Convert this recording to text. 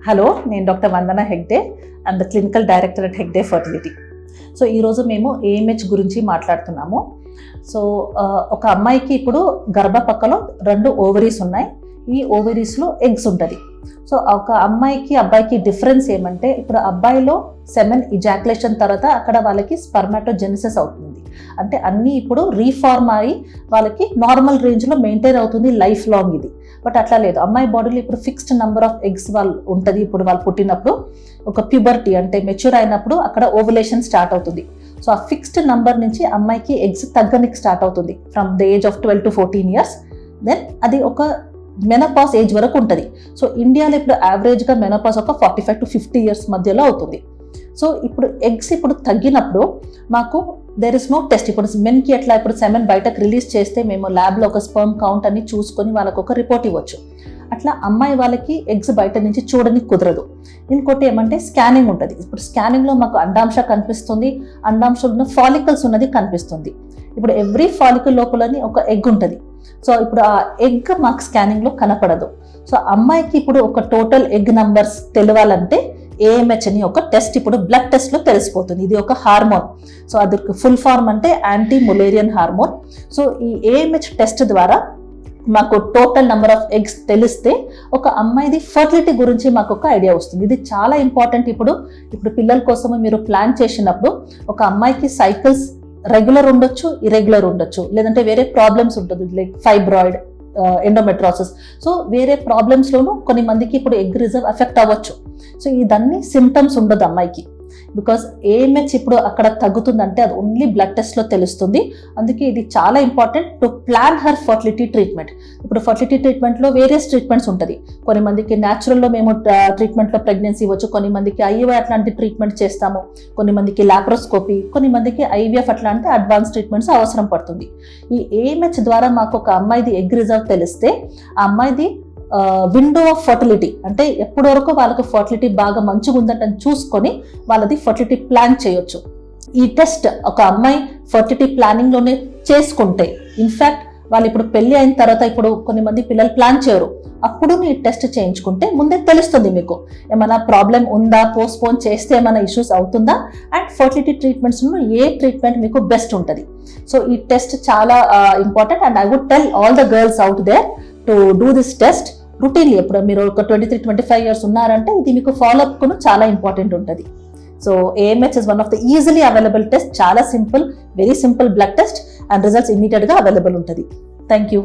Hello, నేను doctor Vandana Hegde. I'm the clinical director at Hegde fertility. So ఈరోజు మేము AMH గురించి మాట్లాడుతున్నాము. సో ఒక అమ్మాయికి ఇప్పుడు గర్భపక్కలో 2 ఓవరీస్ ఉన్నాయి. ఈ ఓవరీస్లో ఎగ్స్ ఉంటుంది. సో ఒక అమ్మాయికి అబ్బాయికి డిఫరెన్స్ ఏమంటే, ఇప్పుడు అబ్బాయిలో సెమెన్ ఇజాక్యులేషన్ తర్వాత అక్కడ వాళ్ళకి స్పర్మాటోజెనిసిస్ అవుతుంది. అంటే అన్నీ ఇప్పుడు రీఫార్మ్ అయ్యి వాళ్ళకి నార్మల్ రేంజ్లో మెయింటైన్ అవుతుంది లైఫ్ లాంగ్ ఇది. బట్ అట్లా లేదు, అమ్మాయి బాడీలో ఇప్పుడు ఫిక్స్డ్ నెంబర్ ఆఫ్ ఎగ్స్ వాళ్ళు ఉంటుంది. ఇప్పుడు వాళ్ళు పుట్టినప్పుడు ఒక ప్యూబర్టీ అంటే మెచ్యూర్ అయినప్పుడు అక్కడ ఓవులేషన్ స్టార్ట్ అవుతుంది. సో ఆ ఫిక్స్డ్ నెంబర్ నుంచి అమ్మాయికి ఎగ్స్ తగ్గనికి స్టార్ట్ అవుతుంది from the age of 12 to 14 years. Then అది ఒక మెనోపాజ్ ఏజ్ వరకు ఉంటుంది. సో ఇండియాలో ఇప్పుడు యావరేజ్గా మెనోపాజ్ ఒక 45 to 50 years మధ్యలో అవుతుంది. సో ఇప్పుడు ఎగ్స్ ఇప్పుడు తగ్గినప్పుడు మాకు దెర్ ఇస్ నో టెస్ట్. ఇప్పుడు మెన్కి ఎట్లా ఇప్పుడు సెమెన్ బయటకు రిలీజ్ చేస్తే మేము ల్యాబ్లో ఒక స్పర్మ్ కౌంట్ అని చూసుకొని వాళ్ళకు ఒక రిపోర్ట్ ఇవ్వచ్చు. అట్లా అమ్మాయి వాళ్ళకి ఎగ్స్ బయట నుంచి చూడడానికి కుదరదు. ఇంకోటి ఏమంటే స్కానింగ్ ఉంటుంది. ఇప్పుడు స్కానింగ్లో మాకు అండాంశ కనిపిస్తుంది, అండాంశంలో ఫాలికల్స్ ఉన్నది కనిపిస్తుంది. ఇప్పుడు ఎవ్రీ ఫాలికల్ లోపలని ఒక ఎగ్ ఉంటుంది. సో ఇప్పుడు ఆ ఎగ్ మాకు స్కానింగ్లో కనపడదు. సో అమ్మాయికి ఇప్పుడు ఒక టోటల్ ఎగ్ నంబర్స్ తెలియాలంటే ఏఎంహెచ్ అని ఒక టెస్ట్ ఇప్పుడు బ్లడ్ టెస్ట్లో తెలిసిపోతుంది. ఇది ఒక హార్మోన్. సో అది ఫుల్ ఫార్మ్ అంటే యాంటీ ములేరియన్ హార్మోన్. సో ఈ ఏఎంహెచ్ టెస్ట్ ద్వారా మాకు టోటల్ నెంబర్ ఆఫ్ ఎగ్స్ తెలిస్తే ఒక అమ్మాయిది ఫర్టిలిటీ గురించి మాకు ఒక ఐడియా వస్తుంది. ఇది చాలా ఇంపార్టెంట్. ఇప్పుడు పిల్లల కోసం మీరు ప్లాన్ చేసినప్పుడు ఒక అమ్మాయికి సైకిల్స్ రెగ్యులర్ ఉండొచ్చు, ఇరెగ్యులర్ ఉండొచ్చు, లేదంటే వేరే ప్రాబ్లమ్స్ ఉంటుంది లైక్ ఫైబ్రాయిడ్, ఎండోమెట్రాసిస్. సో వేరే ప్రాబ్లమ్స్లోనూ కొన్ని మందికి ఇప్పుడు ఎగ్ రిజర్వ్ ఎఫెక్ట్ అవ్వచ్చు. సో ఇదన్నీ సిమ్టమ్స్ ఉండదు అమ్మాయికి. బికాస్ ఏఎంహెచ్ ఇప్పుడు అక్కడ తగ్గుతుందంటే అది ఓన్లీ బ్లడ్ టెస్ట్లో తెలుస్తుంది. అందుకే ఇది చాలా important to plan her fertility treatment. ఇప్పుడు ఫర్టిలిటీ ట్రీట్మెంట్లో వేరియస్ ట్రీట్మెంట్స్ ఉంటుంది. కొన్ని మందికి న్యాచురల్లో మేము ట్రీట్మెంట్లో ప్రెగ్నెన్సీ ఇవ్వచ్చు, కొన్ని మందికి ఐవీఎఫ్ అట్లాంటి ట్రీట్మెంట్ చేస్తాము, కొన్ని మందికి లాప్రోస్కోపీ, కొన్ని మందికి ఐవీఎఫ్ అట్లాంటి అడ్వాన్స్ ట్రీట్మెంట్స్ అవసరం పడుతుంది. ఈ ఏఎంహెచ్ ద్వారా మాకు ఒక అమ్మాయిది ఎగ్ రిజర్వ్ తెలిస్తే ఆ అమ్మాయిది విండో ఆఫ్ ఫర్టిలిటీ అంటే ఎప్పటి వరకు వాళ్ళకి ఫర్టిలిటీ బాగా మంచిగా ఉందంటే చూసుకొని వాళ్ళది ఫర్టిలిటీ ప్లాన్ చేయొచ్చు. ఈ టెస్ట్ ఒక అమ్మాయి ఫర్టిలిటీ ప్లానింగ్లోనే చేసుకుంటే, ఇన్ఫ్యాక్ట్ వాళ్ళు ఇప్పుడు పెళ్లి అయిన తర్వాత ఇప్పుడు కొన్ని మంది పిల్లలు ప్లాన్ చేయరు, అప్పుడు మీ టెస్ట్ చేయించుకుంటే ముందే తెలుస్తుంది మీకు ఏమైనా ప్రాబ్లం ఉందా, పోస్ట్పోన్ చేస్తే ఏమైనా ఇష్యూస్ అవుతుందా, అండ్ ఫర్టిలిటీ ట్రీట్మెంట్స్లో ఏ ట్రీట్మెంట్ మీకు బెస్ట్ ఉంటుంది. సో ఈ టెస్ట్ చాలా important and I would tell all the girls out there to do this test routinely. ఇప్పుడు మీరు ఒక 23-25 years ఉన్నారంటే ఇది మీకు ఫాలోఅప్ కూడా చాలా ఇంపార్టెంట్ ఉంటుంది. So AMH is one of the easily available test. చాలా simple, very simple blood test and results ఇమీడియట్గా అవైలబుల్ ఉంటుంది. Thank you.